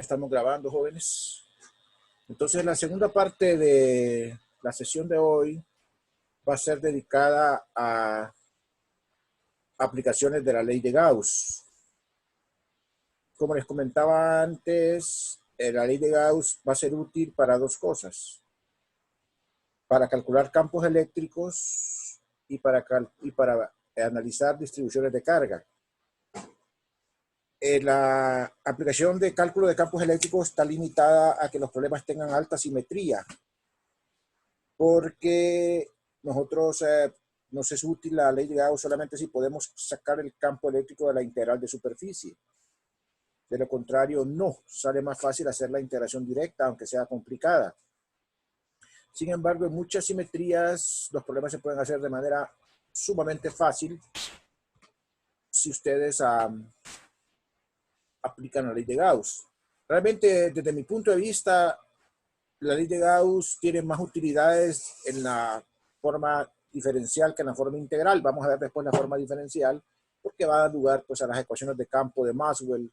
Estamos grabando, jóvenes. Entonces, la segunda parte de la sesión de hoy va a ser dedicada a aplicaciones de la ley de Gauss. Como les comentaba antes, la ley de Gauss va a ser útil para dos cosas: para calcular campos eléctricos y para analizar distribuciones de carga. La aplicación de cálculo de campos eléctricos está limitada a que los problemas tengan alta simetría, porque nosotros nos es útil la ley de Gauss solamente si podemos sacar el campo eléctrico de la integral de superficie. De lo contrario, no. Sale más fácil hacer la integración directa, aunque sea complicada. Sin embargo, en muchas simetrías los problemas se pueden hacer de manera sumamente fácil si ustedes aplican la ley de Gauss. Realmente, desde mi punto de vista, la ley de Gauss tiene más utilidades en la forma diferencial que en la forma integral. Vamos a ver después la forma diferencial, porque va a dar lugar pues, a las ecuaciones de campo de Maxwell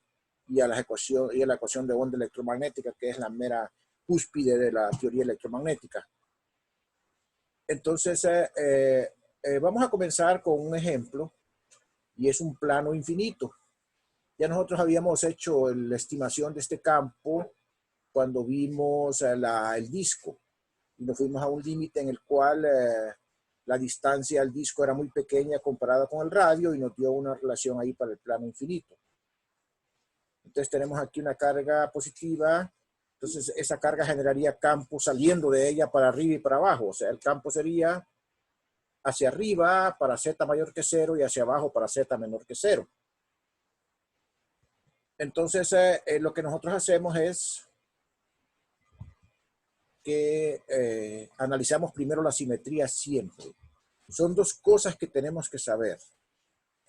y a la ecuación de onda electromagnética, que es la mera cúspide de la teoría electromagnética. Entonces, vamos a comenzar con un ejemplo, y es un plano infinito. Ya nosotros habíamos hecho la estimación de este campo cuando vimos el disco, y nos fuimos a un límite en el cual la distancia al disco era muy pequeña comparada con el radio, y nos dio una relación ahí para el plano infinito. Entonces tenemos aquí una carga positiva. Entonces esa carga generaría campo saliendo de ella para arriba y para abajo. O sea, el campo sería hacia arriba para z mayor que 0 y hacia abajo para z menor que 0. Entonces lo que nosotros hacemos es que analizamos primero la simetría siempre. Son dos cosas que tenemos que saber.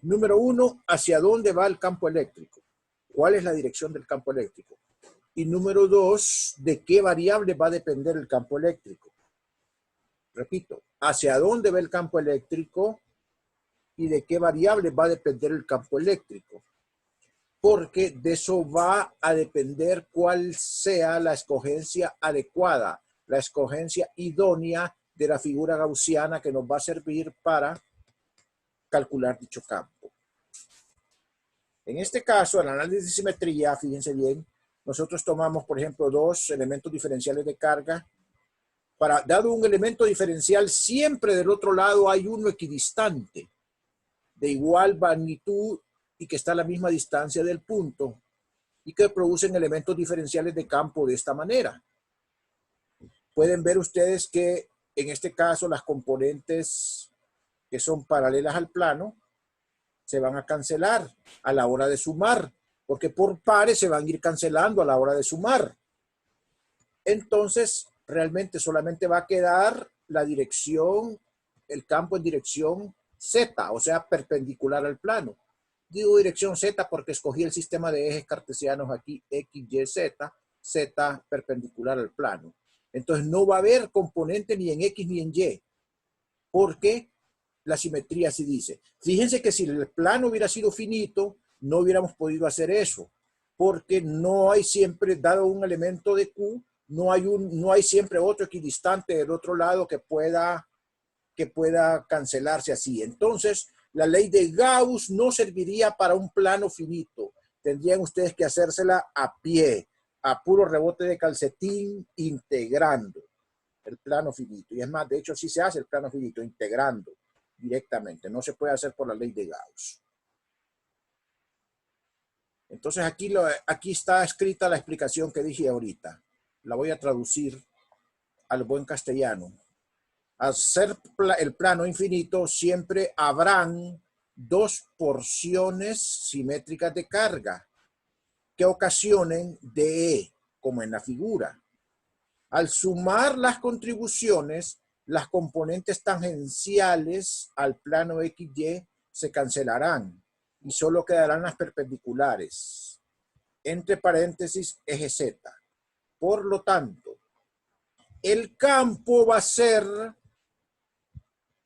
Número uno, ¿hacia dónde va el campo eléctrico? ¿Cuál es la dirección del campo eléctrico? Y número dos, ¿de qué variable va a depender el campo eléctrico? Repito, ¿hacia dónde va el campo eléctrico y de qué variable va a depender el campo eléctrico? Porque de eso va a depender cuál sea la escogencia adecuada, la escogencia idónea de la figura gaussiana que nos va a servir para calcular dicho campo. En este caso, el análisis de simetría, fíjense bien, nosotros tomamos, por ejemplo, dos elementos diferenciales de carga. Dado un elemento diferencial, siempre del otro lado hay uno equidistante, de igual magnitud y que está a la misma distancia del punto, y que producen elementos diferenciales de campo de esta manera. Pueden ver ustedes que en este caso las componentes que son paralelas al plano se van a cancelar a la hora de sumar, porque por pares se van a ir cancelando a la hora de sumar. Entonces, realmente solamente va a quedar la dirección, el campo en dirección Z, o sea, perpendicular al plano. Digo dirección Z porque escogí el sistema de ejes cartesianos aquí, X, Y, Z, Z perpendicular al plano. Entonces no va a haber componente ni en X ni en Y, porque la simetría así dice. Fíjense que si el plano hubiera sido finito, no hubiéramos podido hacer eso, porque no hay siempre, dado un elemento de Q, no hay siempre otro equidistante del otro lado que pueda cancelarse así. Entonces, la ley de Gauss no serviría para un plano finito. Tendrían ustedes que hacérsela a pie, a puro rebote de calcetín, integrando el plano finito. Y es más, de hecho, sí se hace el plano finito, integrando directamente. No se puede hacer por la ley de Gauss. Entonces, aquí está escrita la explicación que dije ahorita. La voy a traducir al buen castellano. Al ser el plano infinito, siempre habrán dos porciones simétricas de carga que ocasionen DE, como en la figura. Al sumar las contribuciones, las componentes tangenciales al plano XY se cancelarán y solo quedarán las perpendiculares, entre paréntesis eje Z. Por lo tanto, el campo va a ser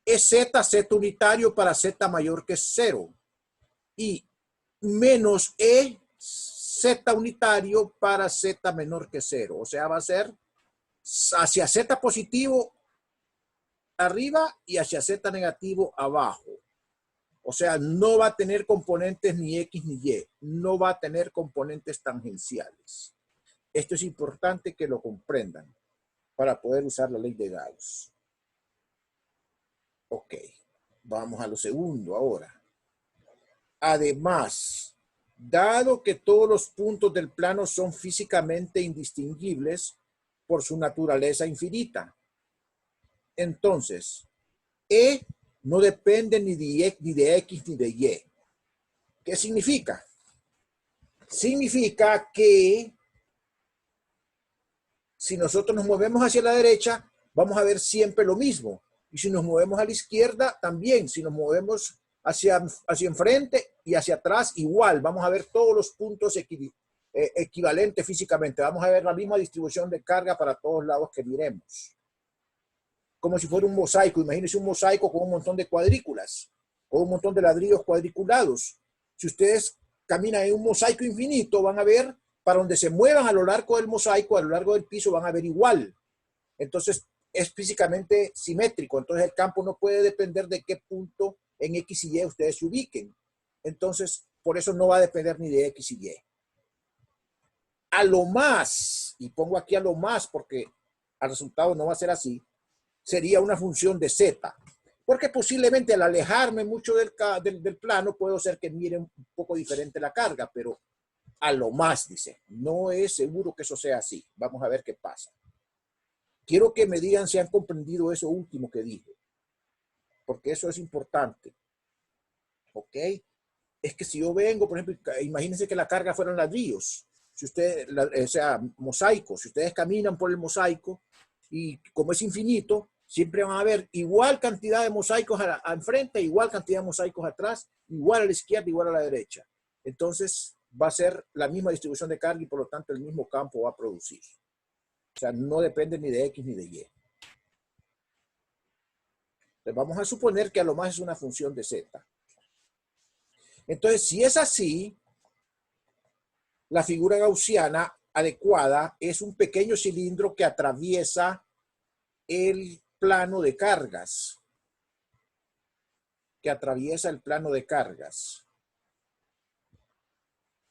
Z unitario para Z mayor que 0 y menos Z unitario para Z menor que 0. O sea, va a ser hacia Z positivo arriba y hacia Z negativo abajo. O sea, no va a tener componentes ni X ni Y. No va a tener componentes tangenciales. Esto es importante que lo comprendan para poder usar la ley de Gauss. Ok, vamos a lo segundo ahora. Además, dado que todos los puntos del plano son físicamente indistinguibles por su naturaleza infinita, entonces, E no depende ni de X ni de Y. ¿Qué significa? Significa que si nosotros nos movemos hacia la derecha, vamos a ver siempre lo mismo. Y si nos movemos a la izquierda, también. Si nos movemos hacia enfrente y hacia atrás, igual. Vamos a ver todos los puntos equivalentes físicamente. Vamos a ver la misma distribución de carga para todos lados que miremos. Como si fuera un mosaico. Imagínense un mosaico con un montón de cuadrículas, con un montón de ladrillos cuadriculados. Si ustedes caminan en un mosaico infinito, van a ver para donde se muevan a lo largo del mosaico, a lo largo del piso, van a ver igual. Entonces, es físicamente simétrico. Entonces, el campo no puede depender de qué punto en X y Y ustedes se ubiquen. Entonces, por eso no va a depender ni de X y Y. A lo más, y pongo aquí a lo más porque al resultado no va a ser así, sería una función de Z. Porque posiblemente al alejarme mucho del plano, puedo ser que mire un poco diferente la carga, pero a lo más, dice. No es seguro que eso sea así. Vamos a ver qué pasa. Quiero que me digan si han comprendido eso último que dije, porque eso es importante. ¿Ok? Es que si yo vengo, por ejemplo, imagínense que la carga fueran ladrillos, si ustedes, o sea, mosaicos, si ustedes caminan por el mosaico y como es infinito, siempre van a haber igual cantidad de mosaicos a enfrente, igual cantidad de mosaicos atrás, igual a la izquierda, igual a la derecha. Entonces va a ser la misma distribución de carga y por lo tanto el mismo campo va a producir. O sea, no depende ni de X ni de Y. Entonces vamos a suponer que a lo más es una función de Z. Entonces, si es así, la figura gaussiana adecuada es un pequeño cilindro que atraviesa el plano de cargas.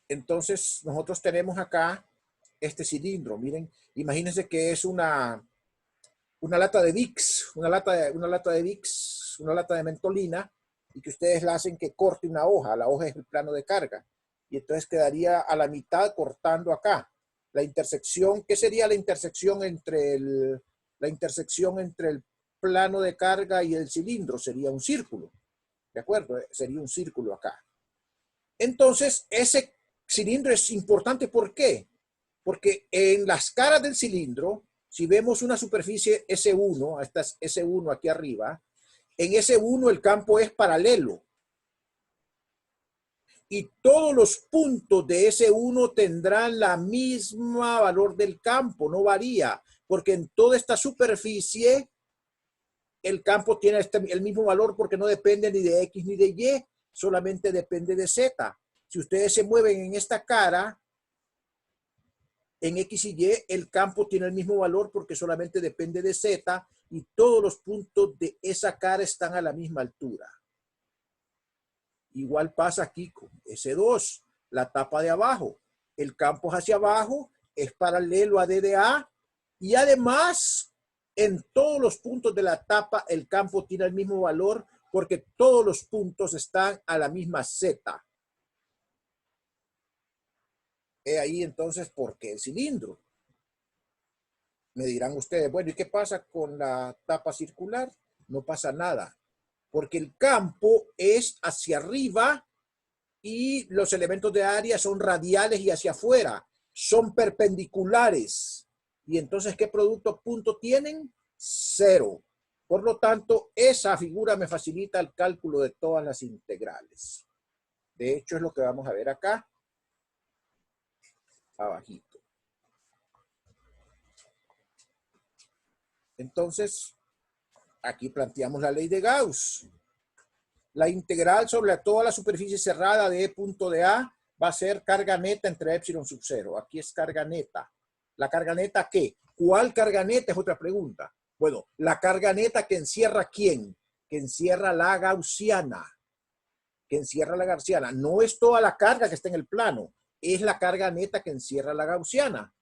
Entonces, nosotros tenemos acá este cilindro. Miren, imagínense que es una lata de Vicks, una lata de Vicks, una lata de mentolina, y que ustedes la hacen que corte una hoja. La hoja es el plano de carga. Y entonces quedaría a la mitad cortando acá. La intersección, ¿qué sería la intersección entre el plano de carga y el cilindro? Sería un círculo. ¿De acuerdo? Sería un círculo acá. Entonces, ese cilindro es importante. ¿Por qué? Porque en las caras del cilindro, si vemos una superficie S1, esta es S1 aquí arriba, en S1 el campo es paralelo. Y todos los puntos de S1 tendrán la misma valor del campo, no varía, porque en toda esta superficie el campo tiene el mismo valor porque no depende ni de X ni de Y, solamente depende de Z. Si ustedes se mueven en esta cara, en X y Y, el campo tiene el mismo valor porque solamente depende de Z y todos los puntos de esa cara están a la misma altura. Igual pasa aquí con S2, la tapa de abajo. El campo es hacia abajo, es paralelo a DDA y además en todos los puntos de la tapa el campo tiene el mismo valor porque todos los puntos están a la misma Z. He ahí entonces, ¿por qué el cilindro? Me dirán ustedes, bueno, ¿y qué pasa con la tapa circular? No pasa nada, porque el campo es hacia arriba y los elementos de área son radiales y hacia afuera, son perpendiculares. Y entonces, ¿qué producto punto tienen? Cero. Por lo tanto, esa figura me facilita el cálculo de todas las integrales. De hecho, es lo que vamos a ver acá, abajito. Entonces, aquí planteamos la ley de Gauss. La integral sobre toda la superficie cerrada de E punto de A va a ser carga neta entre epsilon sub 0. Aquí es carga neta. ¿La carga neta qué? ¿Cuál carga neta? Es otra pregunta. Bueno, la carga neta que encierra ¿quién? Que encierra la gaussiana. Que encierra la gaussiana. No es toda la carga que está en el plano. Es la carga neta que encierra la gaussiana.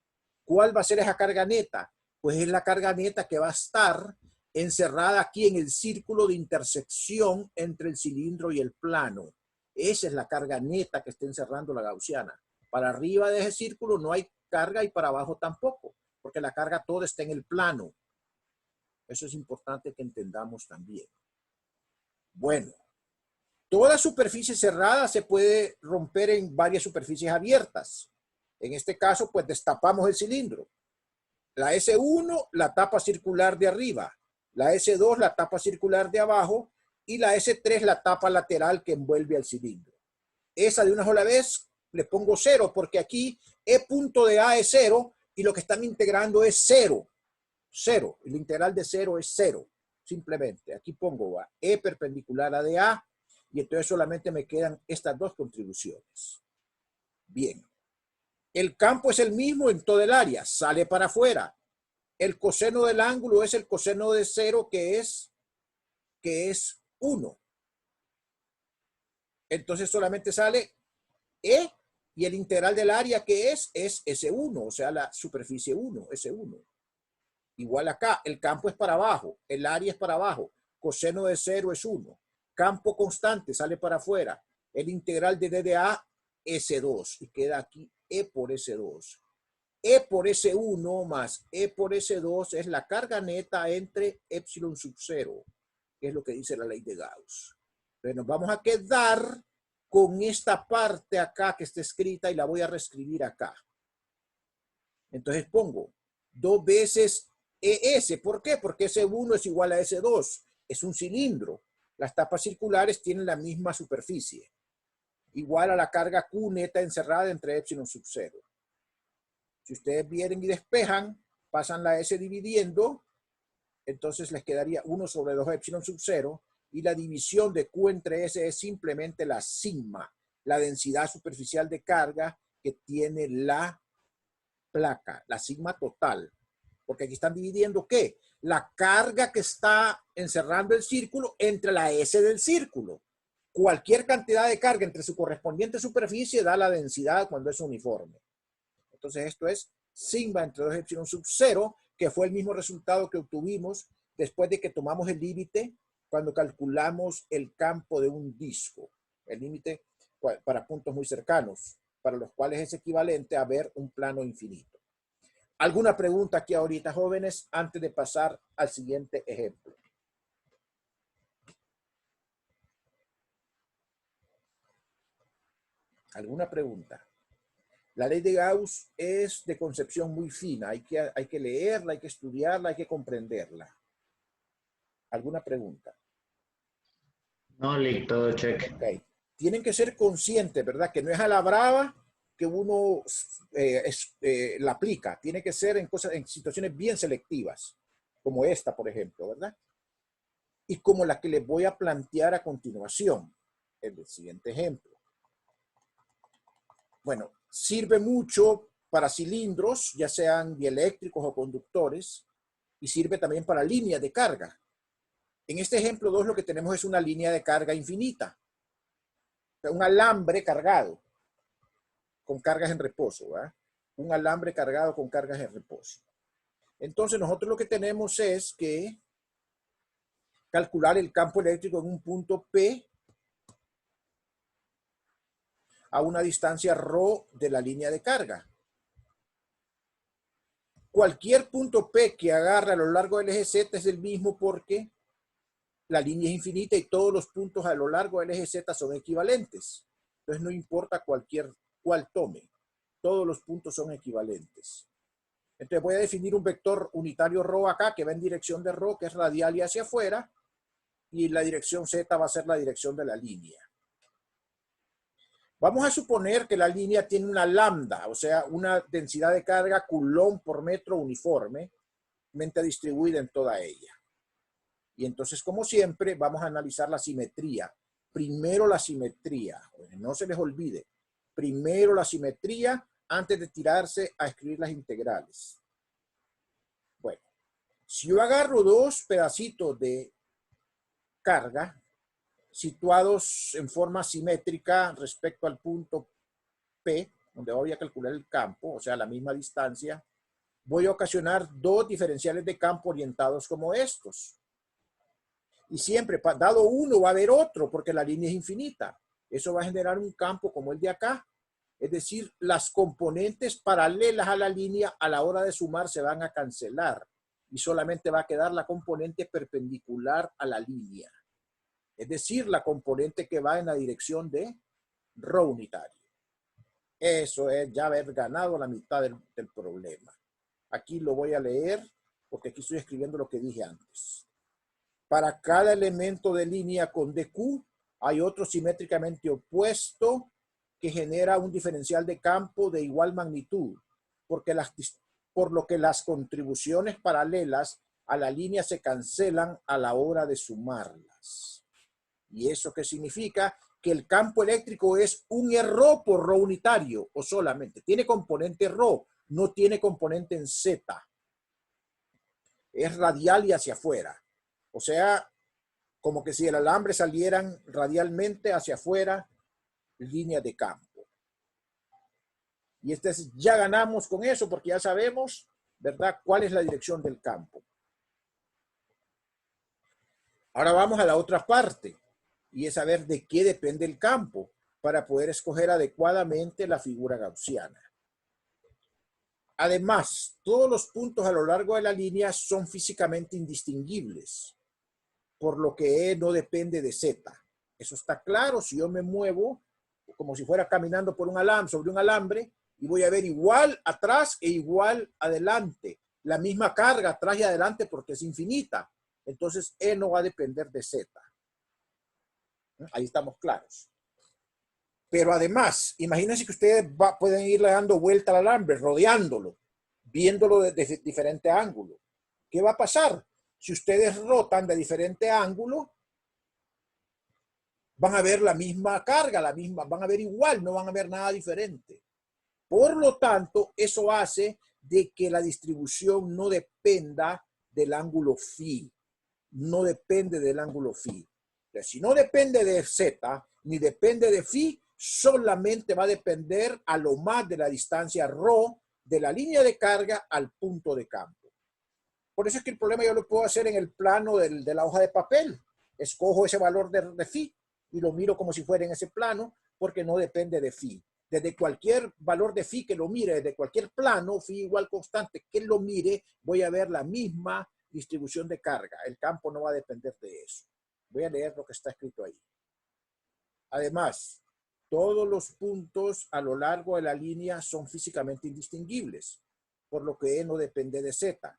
¿Cuál va a ser esa carga neta? Pues es la carga neta que va a estar encerrada aquí en el círculo de intersección entre el cilindro y el plano. Esa es la carga neta que está encerrando la gaussiana. Para arriba de ese círculo no hay carga y para abajo tampoco, porque la carga toda está en el plano. Eso es importante que entendamos también. Bueno, toda superficie cerrada se puede romper en varias superficies abiertas. En este caso, pues destapamos el cilindro. La S1, la tapa circular de arriba. La S2, la tapa circular de abajo. Y la S3, la tapa lateral que envuelve al cilindro. Esa de una sola vez le pongo 0 porque aquí E punto de A es 0 y lo que están integrando es 0. 0. El integral de 0 es 0. Simplemente aquí pongo E perpendicular a de A y entonces solamente me quedan estas dos contribuciones. Bien. El campo es el mismo en todo el área, sale para afuera. El coseno del ángulo es el coseno de 0 que es 1. Entonces solamente sale E y el integral del área que es S1, o sea, la superficie 1, S1. Igual acá, el campo es para abajo, el área es para abajo, coseno de 0 es 1. Campo constante sale para afuera, el integral de D de A, S2, y queda aquí E por S2. E por S1 más E por S2 es la carga neta entre epsilon sub 0, que es lo que dice la ley de Gauss. Entonces nos vamos a quedar con esta parte acá que está escrita y la voy a reescribir acá. Entonces pongo 2 veces ES. ¿Por qué? Porque S1 es igual a S2. Es un cilindro. Las tapas circulares tienen la misma superficie. Igual a la carga Q neta encerrada entre epsilon sub 0. Si ustedes vienen y despejan, pasan la S dividiendo, entonces les quedaría 1 sobre 2 epsilon sub 0 y la división de Q entre S es simplemente la sigma, la densidad superficial de carga que tiene la placa, la sigma total. Porque aquí están dividiendo ¿qué? La carga que está encerrando el círculo entre la S del círculo. Cualquier cantidad de carga entre su correspondiente superficie da la densidad cuando es uniforme. Entonces esto es sigma entre 2 epsilon sub 0, que fue el mismo resultado que obtuvimos después de que tomamos el límite cuando calculamos el campo de un disco. El límite para puntos muy cercanos, para los cuales es equivalente a ver un plano infinito. ¿Alguna pregunta aquí ahorita, jóvenes, antes de pasar al siguiente ejemplo? ¿Alguna pregunta? La ley de Gauss es de concepción muy fina. Hay que leerla, hay que estudiarla, hay que comprenderla. ¿Alguna pregunta? No, Lick, todo check. Ok. Tienen que ser conscientes, ¿verdad? Que no es a la brava que uno la aplica. Tiene que ser en situaciones bien selectivas, como esta, por ejemplo, ¿verdad? Y como la que les voy a plantear a continuación, en el siguiente ejemplo. Bueno, sirve mucho para cilindros, ya sean dieléctricos o conductores, y sirve también para líneas de carga. En este ejemplo 2 lo que tenemos es una línea de carga infinita. Un alambre cargado con cargas en reposo, ¿verdad? Un alambre cargado con cargas en reposo. Entonces nosotros lo que tenemos es que calcular el campo eléctrico en un punto P a una distancia ρ de la línea de carga. Cualquier punto P que agarre a lo largo del eje Z es el mismo porque la línea es infinita y todos los puntos a lo largo del eje Z son equivalentes. Entonces no importa cuál tome, todos los puntos son equivalentes. Entonces voy a definir un vector unitario ρ acá que va en dirección de ρ, que es radial y hacia afuera, y la dirección Z va a ser la dirección de la línea. Vamos a suponer que la línea tiene una lambda, o sea, una densidad de carga coulomb por metro uniformemente distribuida en toda ella. Y entonces, como siempre, vamos a analizar la simetría. Primero la simetría, no se les olvide. primero la simetría antes de tirarse a escribir las integrales. Bueno, si yo agarro dos pedacitos de carga situados en forma simétrica respecto al punto P, donde voy a calcular el campo, o sea, la misma distancia, voy a ocasionar dos diferenciales de campo orientados como estos. Y siempre, dado uno, va a haber otro, porque la línea es infinita. Eso va a generar un campo como el de acá. Es decir, las componentes paralelas a la línea a la hora de sumar se van a cancelar. Y solamente va a quedar la componente perpendicular a la línea. Es decir, la componente que va en la dirección de ρ unitario. Eso es ya haber ganado la mitad del problema. Aquí lo voy a leer porque aquí estoy escribiendo lo que dije antes. Para cada elemento de línea con DQ hay otro simétricamente opuesto que genera un diferencial de campo de igual magnitud, por lo que las contribuciones paralelas a la línea se cancelan a la hora de sumarlas. ¿Y eso qué significa? Que el campo eléctrico es un ρ por ρ unitario, o solamente. Tiene componente ρ, no tiene componente en Z. Es radial y hacia afuera. O sea, como que si el alambre salieran radialmente hacia afuera, línea de campo. Y ya ganamos con eso porque ya sabemos, ¿verdad?, cuál es la dirección del campo. Ahora vamos a la otra parte, y es saber de qué depende el campo para poder escoger adecuadamente la figura gaussiana. Además, todos los puntos a lo largo de la línea son físicamente indistinguibles, por lo que E no depende de Z. Eso está claro. Si yo me muevo como si fuera caminando por sobre un alambre, y voy a ver igual atrás e igual adelante, la misma carga atrás y adelante porque es infinita. Entonces E no va a depender de Z. Ahí estamos claros. Pero además, imagínense que ustedes pueden irle dando vuelta al alambre, rodeándolo, viéndolo desde diferente ángulo. ¿Qué va a pasar? Si ustedes rotan de diferente ángulo, van a ver la misma carga, van a ver igual, no van a ver nada diferente. Por lo tanto, eso hace de que la distribución no dependa del ángulo phi. No depende del ángulo phi. Si no depende de Z, ni depende de phi, solamente va a depender a lo más de la distancia ρ de la línea de carga al punto de campo. Por eso es que el problema yo lo puedo hacer en el plano de la hoja de papel. Escojo ese valor de phi y lo miro como si fuera en ese plano porque no depende de phi. Desde cualquier valor de phi que lo mire, desde cualquier plano, phi igual constante que lo mire, voy a ver la misma distribución de carga. El campo no va a depender de eso. Voy a leer lo que está escrito ahí. Además, todos los puntos a lo largo de la línea son físicamente indistinguibles, por lo que E no depende de Z.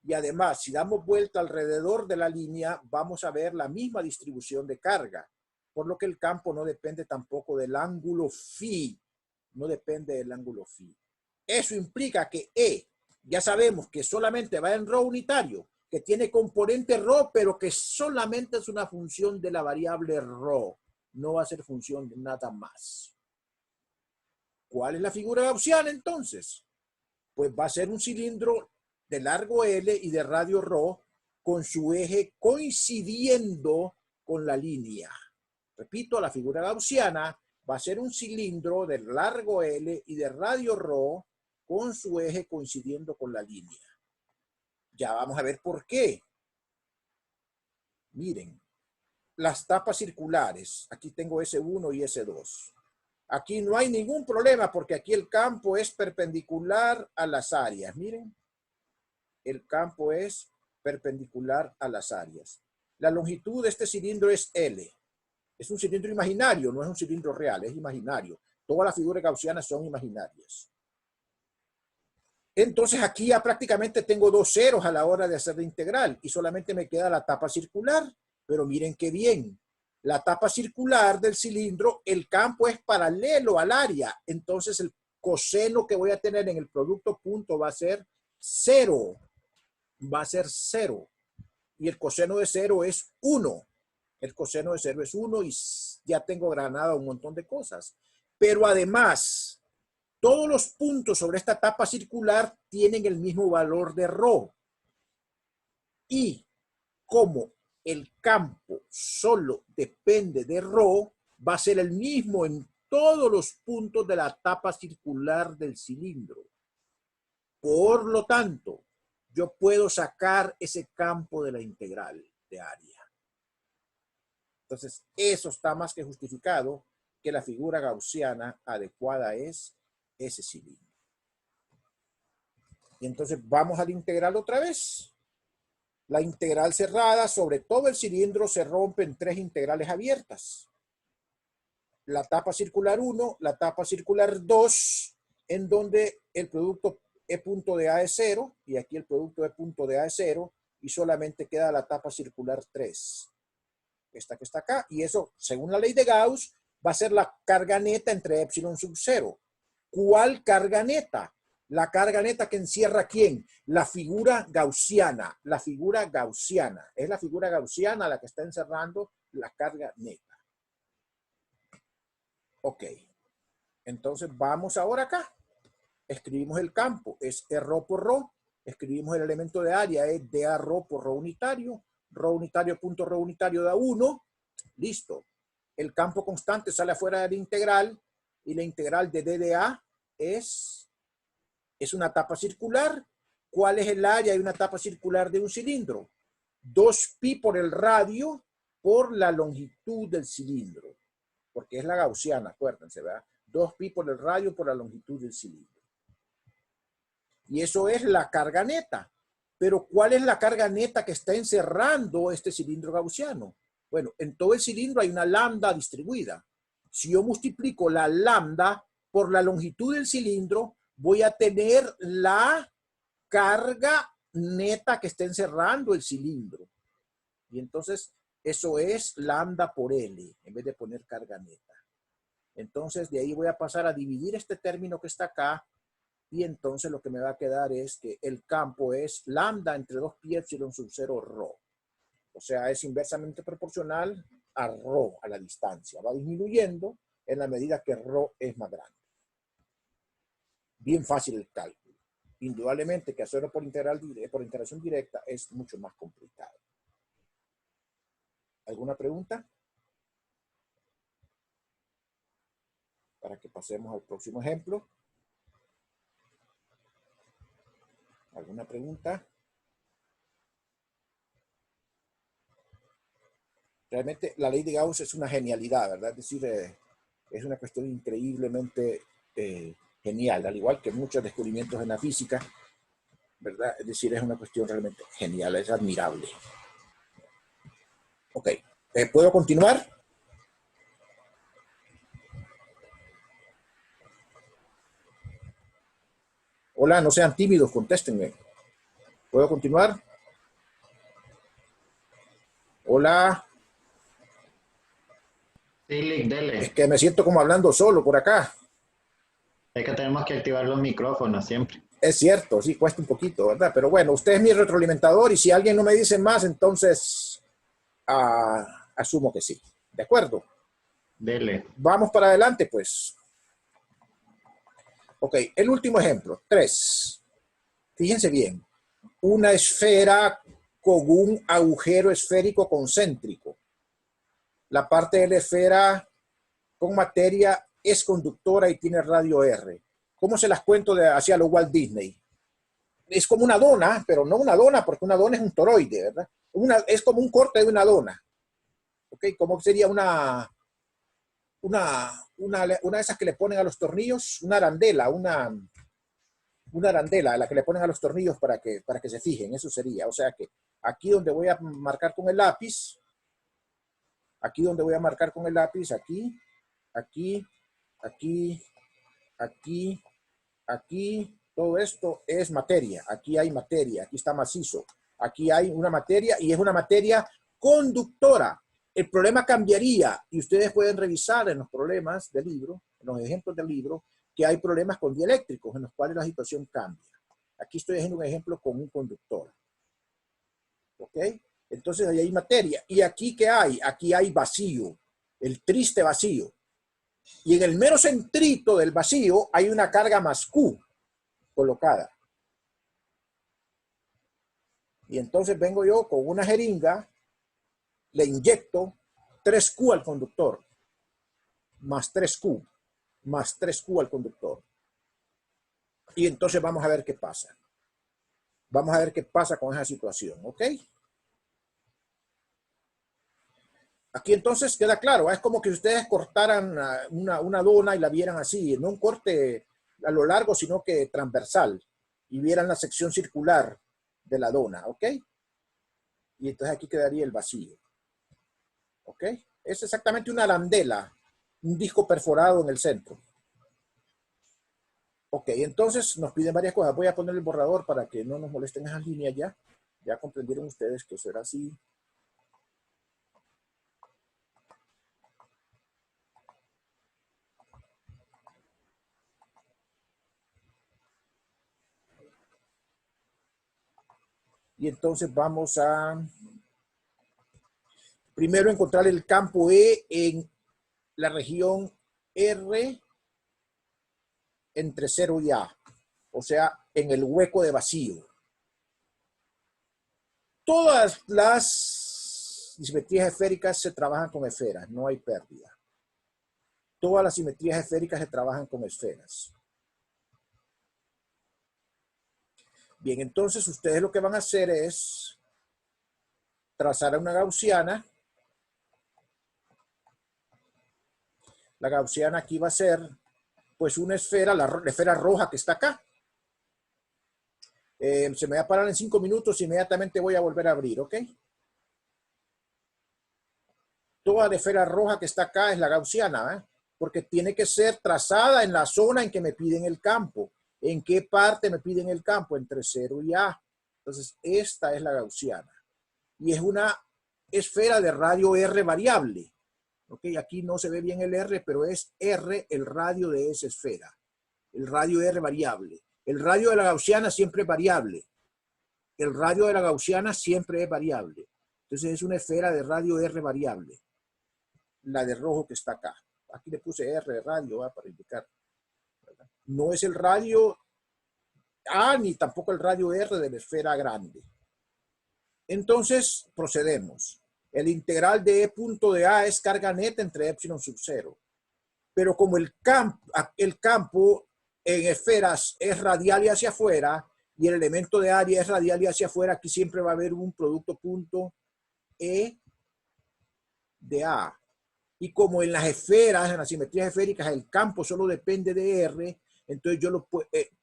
Y además, si damos vuelta alrededor de la línea, vamos a ver la misma distribución de carga, por lo que el campo no depende tampoco del ángulo phi. No depende del ángulo phi. Eso implica que E, ya sabemos que solamente va en ρ unitario, que tiene componente ρ, pero que solamente es una función de la variable ρ. No va a ser función de nada más. ¿Cuál es la figura gaussiana entonces? Pues va a ser un cilindro de largo L y de radio ρ con su eje coincidiendo con la línea. Repito, la figura gaussiana va a ser un cilindro de largo L y de radio ρ con su eje coincidiendo con la línea. Ya vamos a ver por qué. Miren, las tapas circulares, aquí tengo S1 y S2. Aquí no hay ningún problema porque aquí el campo es perpendicular a las áreas. Miren, el campo es perpendicular a las áreas. La longitud de este cilindro es L. Es un cilindro imaginario, no es un cilindro real, es imaginario. Todas las figuras gaussianas son imaginarias. Entonces aquí ya prácticamente tengo dos ceros a la hora de hacer la integral y solamente me queda la tapa circular. Pero miren qué bien. La tapa circular del cilindro, el campo es paralelo al área. Entonces el coseno que voy a tener en el producto punto va a ser 0. Va a ser 0. Y el coseno de 0 es 1. El coseno de 0 es 1 y ya tengo granada un montón de cosas. Pero además, todos los puntos sobre esta tapa circular tienen el mismo valor de ρ. Y como el campo solo depende de ρ, va a ser el mismo en todos los puntos de la tapa circular del cilindro. Por lo tanto, yo puedo sacar ese campo de la integral de área. Entonces, eso está más que justificado, que la figura gaussiana adecuada es ese cilindro. Y entonces vamos a la integral otra vez. La integral cerrada sobre todo el cilindro se rompe en tres integrales abiertas. La tapa circular 1, la tapa circular 2, en donde el producto E punto de A es 0, y aquí el producto E punto de A es 0, y solamente queda la tapa circular 3. Esta que está acá, y eso, según la ley de Gauss, va a ser la carga neta entre epsilon sub 0. ¿Cuál carga neta? La carga neta que encierra ¿quién? La figura gaussiana. La figura gaussiana. Es la figura gaussiana la que está encerrando la carga neta. Ok. Entonces vamos ahora acá. Escribimos el campo. Es E ρ por ρ. Escribimos el elemento de área. Es dA ρ por ρ unitario. Ρ unitario punto ρ unitario da 1. Listo. El campo constante sale afuera de la integral. Y la integral de d de A es una tapa circular. ¿Cuál es el área de una tapa circular de un cilindro? 2pi por el radio por la longitud del cilindro. Porque es la gaussiana, acuérdense, ¿verdad? 2pi por el radio por la longitud del cilindro. Y eso es la carga neta. Pero ¿cuál es la carga neta que está encerrando este cilindro gaussiano? Bueno, en todo el cilindro hay una lambda distribuida. Si yo multiplico la lambda por la longitud del cilindro, voy a tener la carga neta que está encerrando el cilindro. Y entonces eso es lambda por L, en vez de poner carga neta. Entonces de ahí voy a pasar a dividir este término que está acá, y entonces lo que me va a quedar es que el campo es lambda entre 2pi epsilon sub 0 ρ. O sea, es inversamente proporcional a ρ, a la distancia. Va disminuyendo en la medida que ρ es más grande. Bien fácil el cálculo. Indudablemente que hacerlo por integración directa es mucho más complicado. ¿Alguna pregunta? Para que pasemos al próximo ejemplo. ¿Alguna pregunta? Realmente la ley de Gauss es una genialidad, ¿verdad? Es decir, es una cuestión increíblemente genial, al igual que muchos descubrimientos en la física, ¿verdad? Es decir, es una cuestión realmente genial, es admirable. Ok, ¿puedo continuar? Hola, no sean tímidos, contéstenme. ¿Puedo continuar? Hola. Sí, Lick, dele. Es que me siento como hablando solo por acá. Es que tenemos que activar los micrófonos siempre. Es cierto, sí, cuesta un poquito, ¿verdad? Pero bueno, usted es mi retroalimentador y si alguien no me dice más, entonces asumo que sí. ¿De acuerdo? Dele. Vamos para adelante, pues. Ok, el último ejemplo, 3. Fíjense bien. Una esfera con un agujero esférico concéntrico. La parte de la esfera con materia es conductora y tiene radio R. ¿Cómo se las cuento hacia lo Walt Disney? Es como una dona, pero no una dona, porque una dona es un toroide, ¿verdad? Es como un corte de una dona. ¿Ok? ¿Cómo sería una de esas que le ponen a los tornillos? Una arandela, una arandela a la que le ponen a los tornillos para que se fijen, eso sería. O sea que aquí donde voy a marcar con el lápiz, aquí, aquí, todo esto es materia. Aquí hay materia, aquí está macizo. Aquí hay una materia y es una materia conductora. El problema cambiaría y ustedes pueden revisar en los problemas del libro, en los ejemplos del libro, que hay problemas con dieléctricos en los cuales la situación cambia. Aquí estoy haciendo un ejemplo con un conductor. ¿Ok? Entonces ahí hay materia. ¿Y aquí qué hay? Aquí hay vacío, el triste vacío. Y en el mero centrito del vacío hay una carga más Q colocada. Y entonces vengo yo con una jeringa, le inyecto 3Q al conductor, más 3Q, más 3Q al conductor. Y entonces vamos a ver qué pasa. Vamos a ver qué pasa con esa situación, ¿ok? Aquí entonces queda claro, es como que ustedes cortaran una dona y la vieran así, no un corte a lo largo, sino que transversal, y vieran la sección circular de la dona, ¿ok? Y entonces aquí quedaría el vacío, ¿ok? Es exactamente una arandela, un disco perforado en el centro. Ok, entonces nos piden varias cosas. Voy a poner el borrador para que no nos molesten esas líneas ya. Ya comprendieron ustedes que eso era así. Y entonces vamos a primero encontrar el campo E en la región R entre 0 y A, o sea, en el hueco de vacío. Todas las simetrías esféricas se trabajan con esferas, no hay pérdida. Todas las simetrías esféricas se trabajan con esferas. Bien, entonces ustedes lo que van a hacer es trazar una gaussiana. La gaussiana aquí va a ser pues una esfera, la esfera roja que está acá. Se me va a parar en 5 minutos, inmediatamente voy a volver a abrir, ¿ok? Toda la esfera roja que está acá es la gaussiana, ¿eh? Porque tiene que ser trazada en la zona en que me piden el campo. ¿En qué parte me piden el campo? Entre 0 y A. Entonces, esta es la gaussiana. Y es una esfera de radio R variable. ¿Ok? Aquí no se ve bien el R, pero es R el radio de esa esfera. El radio R variable. El radio de la gaussiana siempre es variable. El radio de la gaussiana siempre es variable. Entonces es una esfera de radio R variable. La de rojo que está acá. Aquí le puse R de radio para indicar. No es el radio A ni tampoco el radio R de la esfera grande. Entonces procedemos. El integral de E punto de A es carga neta entre epsilon sub 0. Pero como el campo en esferas es radial y hacia afuera, y el elemento de área es radial y hacia afuera, aquí siempre va a haber un producto punto E de A. Y como en las esferas, en las simetrías esféricas, el campo solo depende de R, entonces yo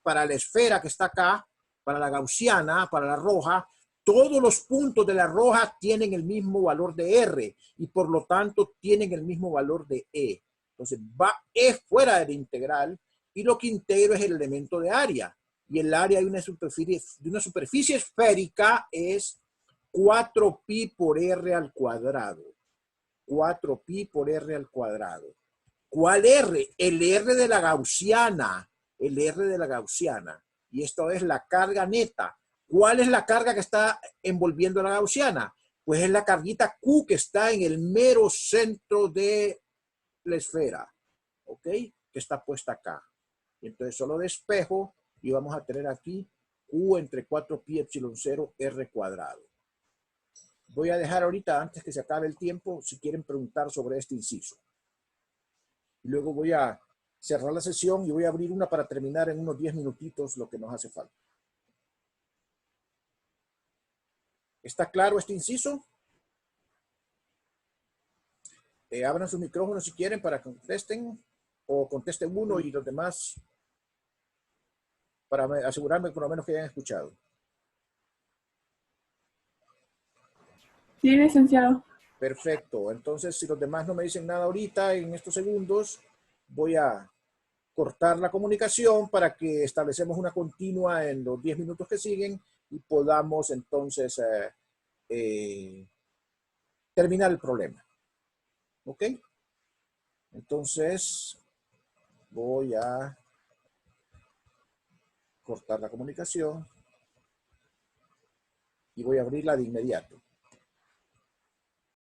para la esfera que está acá, para la gaussiana, para la roja, todos los puntos de la roja tienen el mismo valor de R y por lo tanto tienen el mismo valor de E. Entonces va E fuera del integral y lo que integro es el elemento de área. Y el área de una superficie esférica es 4pi por R al cuadrado. 4pi por R al cuadrado. ¿Cuál R? El R de la gaussiana. El R de la gaussiana. Y esto es la carga neta. ¿Cuál es la carga que está envolviendo a la gaussiana? Pues es la carguita Q que está en el mero centro de la esfera. ¿Ok? Que está puesta acá. Y entonces solo despejo y vamos a tener aquí Q entre 4pi epsilon 0 R cuadrado. Voy a dejar ahorita, antes que se acabe el tiempo, si quieren preguntar sobre este inciso. Y luego voy a cerrar la sesión y voy a abrir una para terminar en unos 10 minutitos lo que nos hace falta. ¿Está claro este inciso? Abran sus micrófonos si quieren para que contesten, o contesten uno y los demás para asegurarme por lo menos que hayan escuchado. Sí, licenciado. Perfecto. Entonces, si los demás no me dicen nada ahorita, en estos segundos, voy a cortar la comunicación para que establecemos una continua en los 10 minutos que siguen y podamos entonces terminar el problema. ¿Ok? Entonces, voy a cortar la comunicación y voy a abrirla de inmediato.